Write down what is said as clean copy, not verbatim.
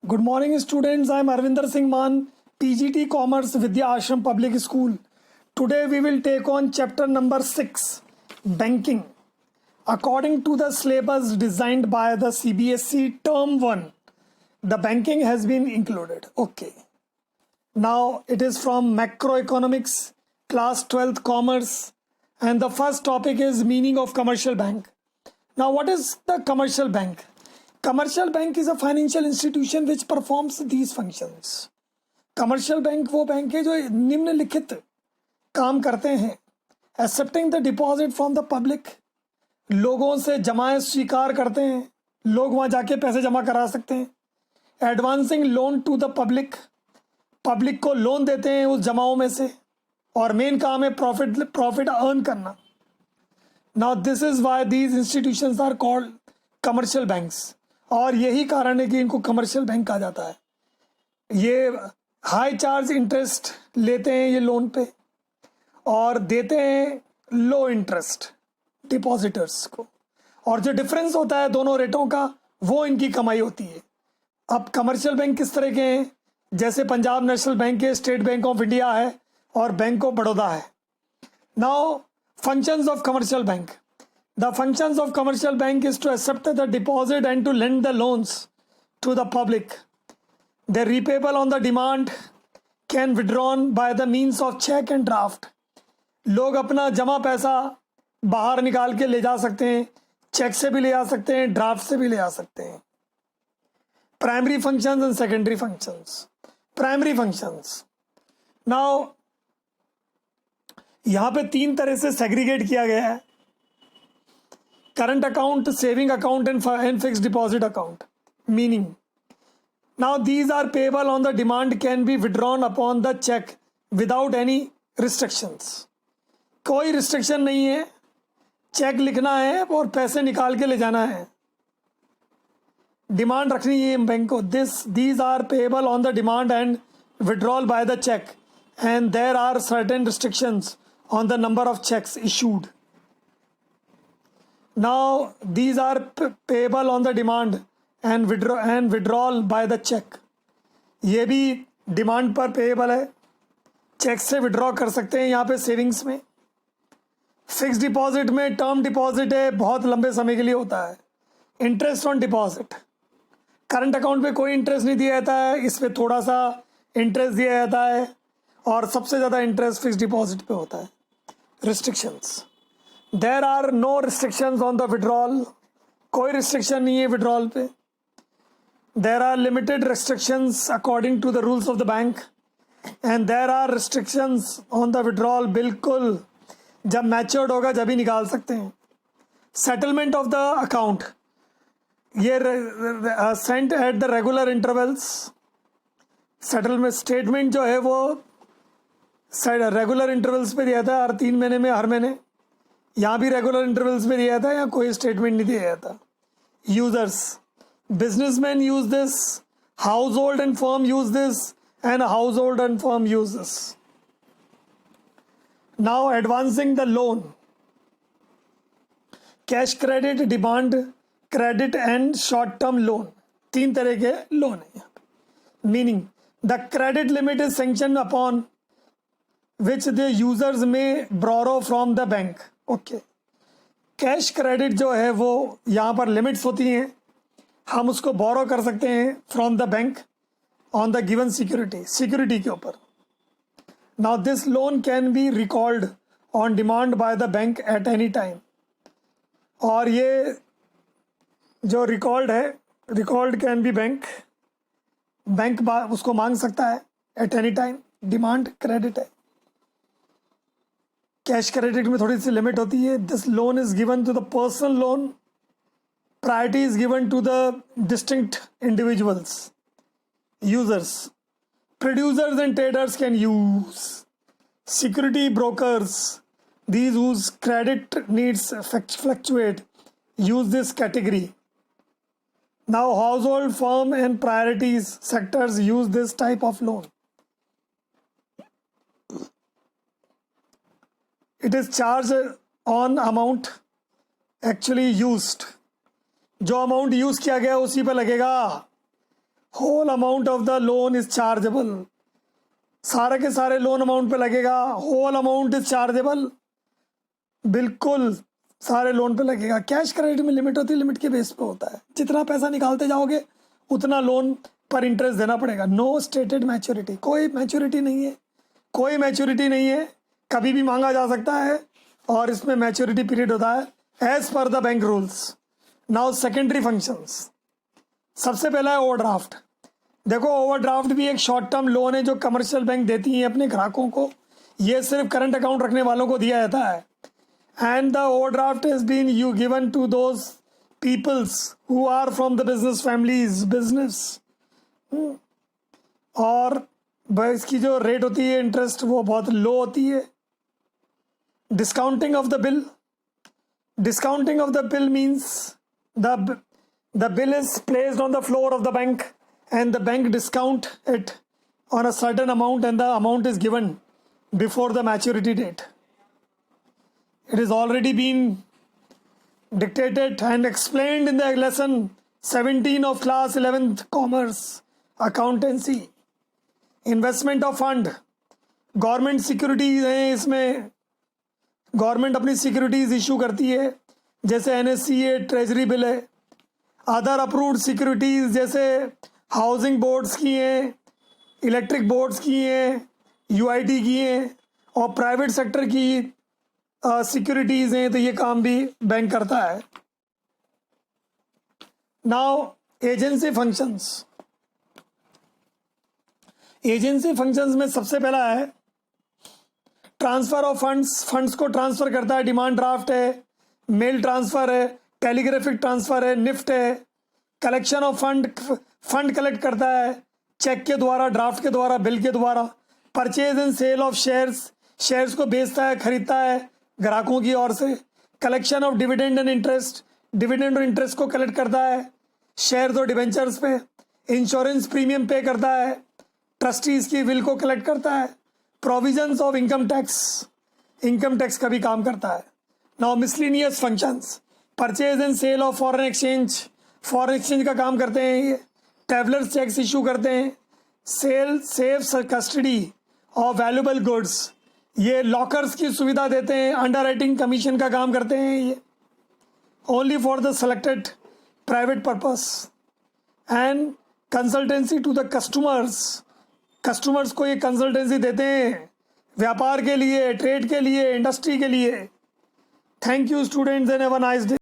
Good morning, students. I am Arvinder Singh Man, PGT Commerce Vidya Ashram Public School. Today we will take on chapter number 6, Banking. According to the syllabus designed by the CBSE Term 1, the banking has been included. Okay. Now it is from Macroeconomics, class 12th Commerce, and the first topic is meaning of commercial bank. Now what is the commercial bank? Commercial bank is a financial institution which performs these functions. Commercial bank वो bank है जो निम्नलिखित काम करते हैं. Accepting the deposit from the public, लोगों से जमाएं स्वीकार करते हैं, लोग वहाँ जाके पैसे जमा करा सकते हैं. Advancing loan to the public, public को लोन देते हैं उस जमाओं में से, और मेन काम है प्रॉफिट अर्न करना. Now this is why these institutions are called commercial banks. और यही कारण है कि इनको कमर्शियल बैंक कहा जाता है. ये हाई चार्ज इंटरेस्ट लेते हैं ये लोन पे और देते हैं लो इंटरेस्ट डिपॉजिटर्स को, और जो डिफरेंस होता है दोनों रेटों का वो इनकी कमाई होती है. अब कमर्शियल बैंक किस तरह के हैं? जैसे पंजाब नेशनल बैंक है, स्टेट बैंक ऑफ इंडिया है और बैंक ऑफ बड़ौदा है. Now functions of commercial bank. The functions of commercial bank is to accept the deposit and to lend the loans to the public. They repayable on the demand, can withdrawn by the means of check and draft. लोग अपना जमा पैसा बाहर निकाल के ले जा सकते हैं, चेक से भी ले जा सकते हैं, ड्राफ्ट से भी ले जा सकते हैं. Primary functions and secondary functions. Primary functions. Now यहाँ पे तीन तरह से सेग्रीगेट किया गया है: current account, saving account and fixed deposit account. Meaning, now these are payable on the demand, can be withdrawn upon the cheque without any restrictions. कोई restriction नहीं है, चेक लिखना है और पैसे निकाल के ले जाना है, डिमांड रखनी है बैंक को. These are payable on the demand and withdrawal by the cheque, and there are certain restrictions on the number of checks issued. Now these are payable on the demand and withdrawal by the check. ये भी demand पर payable है, check से withdraw कर सकते हैं यहाँ पे सेविंग्स में. फिक्स डिपॉजिट में टर्म डिपॉजिट है, बहुत लंबे समय के लिए होता है. Interest on deposit, current account पे कोई इंटरेस्ट नहीं दिया जाता है, इस पर थोड़ा सा इंटरेस्ट दिया जाता है और सबसे ज़्यादा इंटरेस्ट फिक्स डिपॉजिट पे होता है. Restrictions, there are no restrictions on the withdrawal, कोई रिस्ट्रिक्शन नहीं है विड्रॉल पे. There are limited restrictions according to the rules of the bank, and there are restrictions on the withdrawal. बिल्कुल जब matured होगा जब ही निकाल सकते हैं. सेटलमेंट ऑफ द अकाउंट, ये sent at the regular intervals. Settlement statement जो है वो रेगुलर इंटरवल्स पे दिया था, हर 3 महीने में, हर महीने. यहाँ भी रेगुलर इंटरवल्स पे दिया था, यहाँ कोई स्टेटमेंट नहीं दिया जाता. Users, businessman use this, house hold and firm use this, and house hold and firm use this. Now advancing the loan, cash credit, demand credit and short term loan. 3 तरह के लोन है. Meaning, the credit limit is sanction upon which the users may borrow from the bank. Okay, cash credit जो है वो यहाँ पर limits होती हैं, हम उसको बोरो कर सकते हैं from the bank on the given security के ऊपर. Now this loan can be recalled on demand by the bank at any time. और ये जो रिकॉल्ड है, रिकॉल्ड कैन बी बैंक उसको मांग सकता है at any time. Demand credit है, कैश क्रेडिट में थोड़ी सी लिमिट होती है. This loan is given to the personal loan, priority is given to the distinct individuals, users. Producers and traders can use. Security brokers, these whose credit needs fluctuate, use this category. Now household, firm and priorities sectors use this type of loan. It is charged on amount actually used. जो amount use किया गया उसी पे लगेगा. Whole amount of the loan is chargeable, सारे के सारे loan amount पे लगेगा। होल अमाउंट इज चार्जेबल, बिल्कुल सारे लोन पे लगेगा। कैश क्रेडिट में लिमिट होती है, लिमिट के बेस पे होता है, जितना पैसा निकालते जाओगे उतना लोन पर इंटरेस्ट देना पड़ेगा। नो स्टेटेड मैच्योरिटी, कोई मैच्योरिटी नहीं है, कोई मैच्योरिटी नहीं है, कभी भी मांगा जा सकता है और इसमें मैच्योरिटी पीरियड होता है as per the bank rules. Now secondary functions, सबसे पहला है ओवरड्राफ्ट। देखो ओवरड्राफ्ट भी एक शॉर्ट टर्म लोन है जो कमर्शियल बैंक देती हैं अपने ग्राहकों को। ये सिर्फ करंट अकाउंट रखने वालों को दिया जाता है। And the overdraft is been you given to those peoples who are from the business families business. और इसकी जो रेट होती है इंटरेस्ट वो बहुत लो होती है। Discounting of the bill, discounting of the bill means the bill is placed on the floor of the bank and the bank discount it on a certain amount and the amount is given before the maturity date. It is already been dictated and explained in the lesson 17 of class 11th commerce accountancy. Investment of fund, government securities हैं, इसमें government अपनी securities issue करती है, जैसे NSC है, treasury bill है। Other approved securities जैसे housing boards की हैं, इलेक्ट्रिक बोर्ड्स की हैं, यूआईटी की हैं, और प्राइवेट सेक्टर की सिक्योरिटीज हैं, तो ये काम भी बैंक करता है। Now agency functions, agency functions में सबसे पहला है ट्रांसफर ऑफ फंड्स, फंड्स को ट्रांसफर करता है। डिमांड ड्राफ्ट है, मेल ट्रांसफर है, टेलीग्राफिक ट्रांसफर है, निफ्ट है। Collection of fund, fund collect करता है चेक के द्वारा, ड्राफ्ट के द्वारा, बिल के द्वारा। Purchase and sale of shares, shares को बेचता है, खरीदता है ग्राहकों की ओर से। Collection of dividend and interest, dividend और इंटरेस्ट को कलेक्ट करता है शेयर्स और डिवेंचर्स पे। इंश्योरेंस प्रीमियम पे करता है, ट्रस्टीज की विल को कलेक्ट करता है। Provisions of income tax, income tax का भी काम करता है। Now miscellaneous functions, purchase and sale of foreign exchange, foreign exchange का काम करते हैं ये। ट्रैवलर्स चेक्स इशू करते हैं। Sale saves custody of valuable goods, ये लॉकर्स की सुविधा देते हैं। अंडर राइटिंग कमीशन का काम करते हैं ये, only for the selected private purpose. And consultancy to the customers, customers को ये कंसल्टेंसी देते हैं व्यापार के लिए, ट्रेड के लिए, इंडस्ट्री के लिए। Thank you students and have a nice day.